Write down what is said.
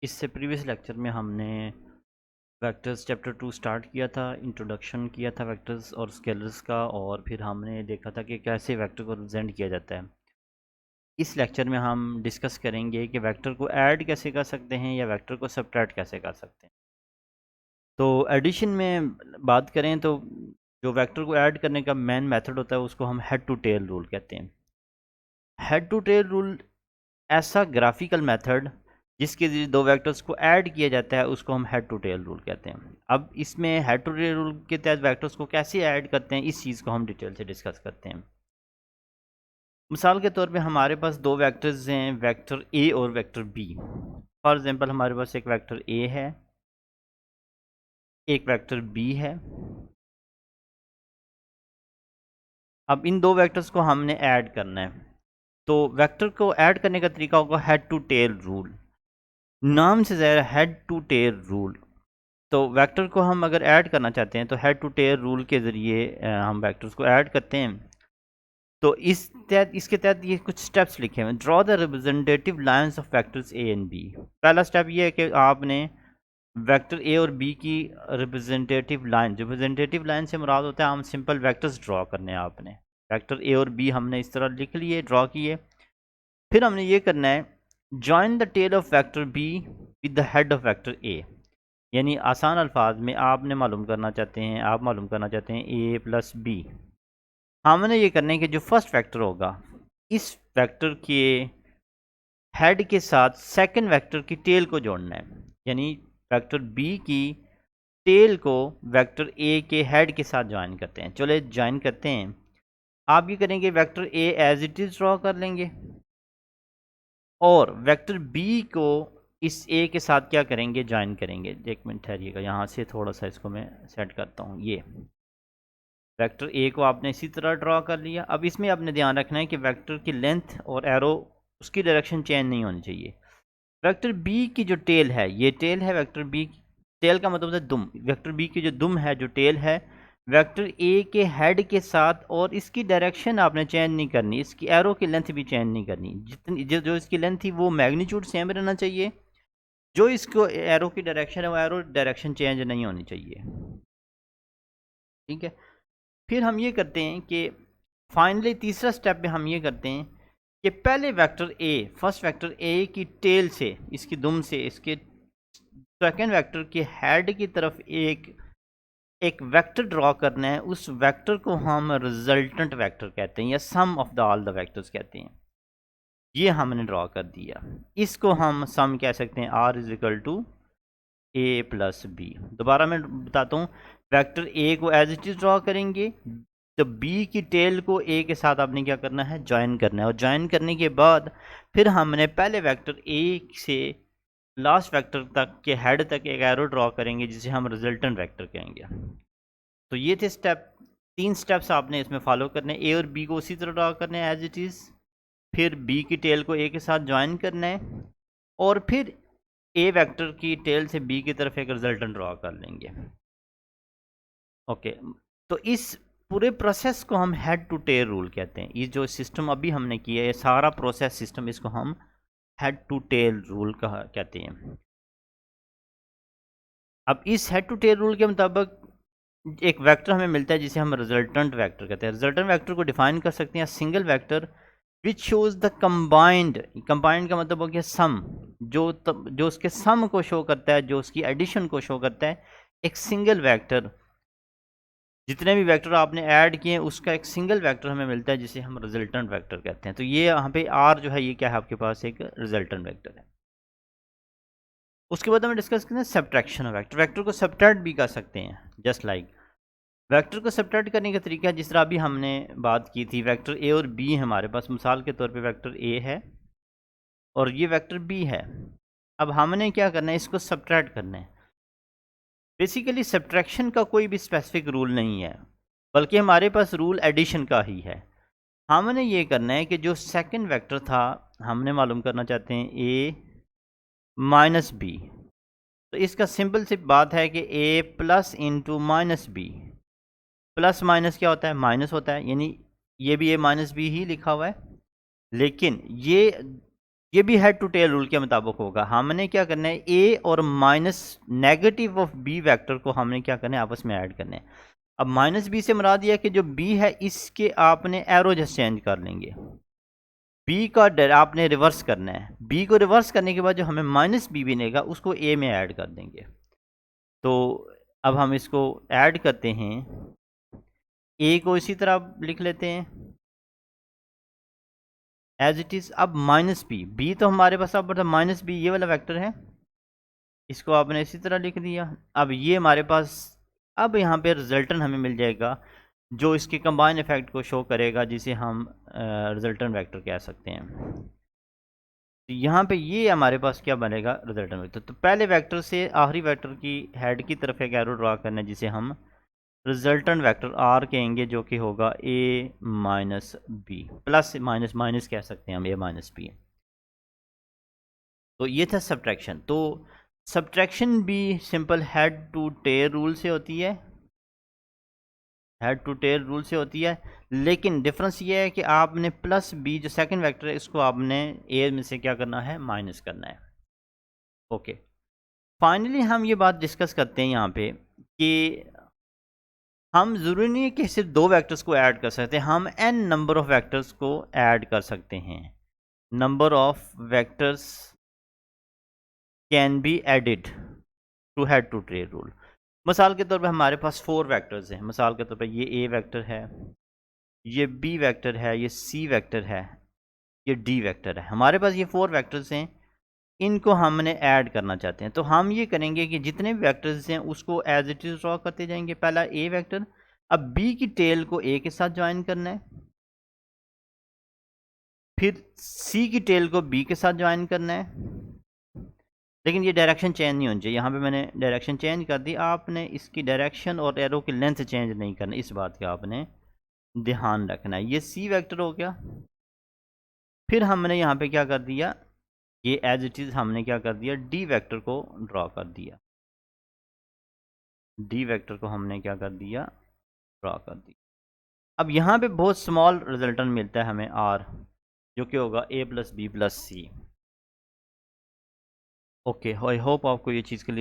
इससे previous lecture में हमने वेक्टर्स चैप्टर 2 स्टार्ट किया था, इंट्रोडक्शन किया था वेक्टर्स और स्केलर्स का, और फिर हमने देखा था कि कैसे वेक्टर को रिप्रेजेंट किया जाता है। इस लेक्चर में हम डिस्कस करेंगे कि वेक्टर को ऐड कैसे कर सकते हैं या वेक्टर को सब्ट्रैक्ट कैसे कर सकते हैं। तो एडिशन में बात करें तो जो वेक्टर को ऐड करने का मेन मेथड होता है उसको हम हेड टू टेल रूल कहते हैं। हेड टू टेल रूल ऐसा ग्राफिकल मेथड जिसके ज़रिए दो वेक्टर्स को ऐड किया जाता है उसको हम हेड टू टेल रूल कहते हैं। अब इसमें हेड टू टेल रूल के तहत वेक्टर्स को कैसे ऐड करते हैं इस चीज़ को हम डिटेल से डिस्कस करते हैं। मिसाल के तौर पे हमारे पास दो वेक्टर्स हैं, वेक्टर ए और वेक्टर बी। फॉर एग्जांपल हमारे पास एक वेक्टर ए है, एक वेक्टर बी है। अब इन दो वेक्टर्स को हमने ऐड करना है, तो वेक्टर को ऐड करने का तरीका होगा हेड टू टेल रूल। नाम से ज़ाहिर हेड टू टेल रूल। तो वेक्टर को हम अगर ऐड करना चाहते हैं तो हेड टू टेल रूल के ज़रिए हम वेक्टर्स को ऐड करते हैं। तो इसके तहत ये कुछ स्टेप्स लिखे हुए हैं। Draw the representative lines of vectors A and B. पहला स्टेप ये है कि आपने वेक्टर ए और बी की रिप्रेजेंटेटिव लाइन से मुराद होता है हम सिंपल वेक्टर्स ड्रॉ करने हैं। आपने वेक्टर ए और बी हमने इस तरह लिख लिए, ड्रॉ किए। फिर हमने ये करना है, join the tail of vector B with the head of vector A. यानी आसान अल्फाज में आप मालूम करना चाहते हैं ए प्लस बी। हमने ये करना है कि जो फर्स्ट वेक्टर होगा इस वेक्टर के हेड के साथ सेकंड वेक्टर की टेल को जोड़ना है। यानी वेक्टर बी की टेल को वेक्टर ए के हेड के साथ ज्वाइन करते हैं। चलो ज्वाइन करते हैं। आप ये करेंगे, vector A as it is draw कर लेंगे और वेक्टर बी को इस ए के साथ क्या करेंगे, ज्वाइन करेंगे। एक मिनट ठहरिएगा, यहाँ से थोड़ा सा इसको मैं सेट करता हूँ। ये वेक्टर ए को आपने इसी तरह ड्रॉ कर लिया। अब इसमें आपने ध्यान रखना है कि वेक्टर की लेंथ और एरो उसकी डायरेक्शन चेंज नहीं होनी चाहिए। वेक्टर बी की जो टेल है, ये टेल है वेक्टर बी की। टेल का मतलब है दुम। वेक्टर बी की जो दुम है, जो टेल है, वेक्टर ए के हेड के साथ, और इसकी डायरेक्शन आपने चेंज नहीं करनी, इसकी एरो की लेंथ भी चेंज नहीं करनी। जितनी जो इसकी लेंथ थी वो मैग्नीट्यूड सेम रहना चाहिए। जो इसको एरो की डायरेक्शन है वो एरो डायरेक्शन चेंज नहीं होनी चाहिए। ठीक है। फिर हम ये करते हैं कि फाइनली तीसरा स्टेप में हम ये करते हैं कि पहले vector A, first vector A की टेल से, इसकी दुम से, इसके सेकेंड वेक्टर के हेड की तरफ एक एक वेक्टर ड्रॉ करना है। उस वेक्टर को हम रिजल्टेंट वेक्टर कहते हैं या sum of the all the vectors कहते हैं। ये हमने ड्रॉ कर दिया, इसको हम सम कह सकते हैं। R is equal to A plus B. दोबारा मैं बताता हूँ, वेक्टर ए को एज इट इज ड्रॉ करेंगे, तो बी की टेल को ए के साथ आपने क्या करना है, ज्वाइन करना है। और ज्वाइन करने के बाद फिर हमने पहले वेक्टर ए से लास्ट वेक्टर तक के हेड तक एक एरो ड्रॉ करेंगे जिसे हम रिजल्टेंट वेक्टर कहेंगे। तो ये थे स्टेप। 3 स्टेप्स आपने इसमें फॉलो करने हैं। ए और बी को उसी तरह ड्रॉ करना है एज इट इज़, फिर बी की टेल को ए के साथ ज्वाइन करना है, और फिर ए वेक्टर की टेल से बी की तरफ एक रिजल्टेंट ड्रॉ कर लेंगे। ओके। तो इस पूरे प्रोसेस को हम हेड टू टेल रूल कहते हैं। ये जो सिस्टम अभी हमने किया है, ये सारा प्रोसेस सिस्टम, इसको हम हेड टू टेल रूल कहते हैं। अब इस हेड टू टेल रूल के मुताबिक एक वेक्टर हमें मिलता है जिसे हम रिजल्टेंट वेक्टर कहते हैं। रिजल्टेंट वेक्टर को डिफाइन कर सकते हैं single vector which shows the combined का मतलब हो गया सम, जो उसके सम को शो करता है, जो उसकी एडिशन को शो करता है। एक सिंगल वेक्टर, जितने भी वेक्टर आपने ऐड किए उसका एक सिंगल वेक्टर हमें मिलता है जिसे हम रिजल्टेंट वेक्टर कहते हैं। तो ये यहाँ पे आर जो है ये क्या है, आपके पास एक रिजल्टेंट वेक्टर है। उसके बाद हमें डिस्कस करते हैं सब्ट्रैक्शन ऑफ वेक्टर। वेक्टर को सब्ट्रैक्ट भी कर सकते हैं, जस्ट लाइक वेक्टर को सब्ट्रैक्ट करने का तरीका जिस तरह अभी हमने बात की थी। वेक्टर ए और बी हमारे पास, मिसाल के तौर पे वेक्टर ए है और ये वेक्टर बी है। अब हमने क्या करना है, इसको सब्ट्रैक्ट करना है। बेसिकली सब्ट्रैक्शन का कोई भी स्पेसिफिक रूल नहीं है, बल्कि हमारे पास रूल एडिशन का ही है। हमने ये करना है कि जो सेकंड वेक्टर था, हमने मालूम करना चाहते हैं ए माइनस बी। तो इसका सिंपल सी बात है कि A plus into minus B. Plus minus क्या होता है, माइनस होता है, यानी ये भी ए माइनस बी ही लिखा हुआ है। लेकिन ये ये भी हेड टू टेल रूल के मुताबिक होगा। हमने क्या करना है, ए और minus negative of B vector को हमने क्या करना है, आपस में ऐड करना है। अब माइनस बी से मुराद यह है कि जो बी है इसके आपने एरो जस्ट चेंज कर लेंगे, बी का आपने रिवर्स करना है। बी को रिवर्स करने के बाद जो हमें माइनस बी बनेगा उसको ए में ऐड कर देंगे। तो अब हम इसको ऐड करते हैं, ए को इसी तरह लिख लेते हैं एज इट इज़। अब माइनस बी तो हमारे पास अब माइनस बी ये वाला वेक्टर है, इसको आपने इसी तरह लिख दिया। अब ये हमारे पास अब यहाँ पे रिजल्टेंट हमें मिल जाएगा जो इसके कंबाइन इफेक्ट को शो करेगा, जिसे हम रिजल्टेंट वेक्टर कह सकते हैं। तो यहाँ पे ये हमारे पास क्या बनेगा, रिजल्टेंट वेक्टर। तो पहले वेक्टर से आखिरी वेक्टर की हेड की तरफ एक एरो ड्रा करना है जिसे हम रिजल्टेंट वेक्टर आर कहेंगे, जो कि होगा A minus B, plus minus minus कह सकते हैं हम, ए माइनस बी। तो ये था सब्ट्रैक्शन। तो सब्ट्रैक्शन भी simple head to tail rule से होती है, हेड टू टेल रूल से होती है, लेकिन डिफरेंस ये है कि आपने प्लस बी जो सेकंड वेक्टर है इसको आपने ए में से क्या करना है, माइनस करना है। ओके, फाइनली हम ये बात डिस्कस करते हैं यहाँ पे कि हम ज़रूरी नहीं है कि सिर्फ दो वेक्टर्स को ऐड कर सकते हैं, हम n नंबर ऑफ वेक्टर्स को ऐड कर सकते हैं। Number of vectors can be added to head to tail rule. मिसाल के तौर पे हमारे पास 4 वेक्टर्स हैं। मिसाल के तौर पे ये ए वेक्टर है, ये बी वेक्टर है, ये सी वेक्टर है, ये डी वेक्टर है। हमारे पास ये 4 वेक्टर्स हैं, इनको हमने ऐड करना चाहते हैं। तो हम ये करेंगे कि जितने भी वेक्टर्स हैं उसको एज इट इज़ ड्रॉ करते जाएंगे। पहला ए वेक्टर, अब बी की टेल को ए के साथ ज्वाइन करना है, फिर सी की टेल को बी के साथ ज्वाइन करना है, लेकिन ये डायरेक्शन चेंज नहीं होनी चाहिए। यहाँ पे मैंने डायरेक्शन चेंज कर दी, आपने इसकी डायरेक्शन और एरो की लेंथ चेंज नहीं करना, इस बात का आपने ध्यान रखना है। ये सी वेक्टर हो गया। फिर हमने यहाँ पे क्या कर दिया, ये एज इट इज़ हमने क्या कर दिया, डी वेक्टर को ड्रॉ कर दिया। डी वेक्टर को हमने क्या कर दिया, ड्रॉ कर दिया। अब यहाँ पे बहुत स्मॉल रिजल्टेंट मिलता है हमें आर, जो कि होगा A plus B plus C. Okay, I hope आपको ये चीज़ क्लियर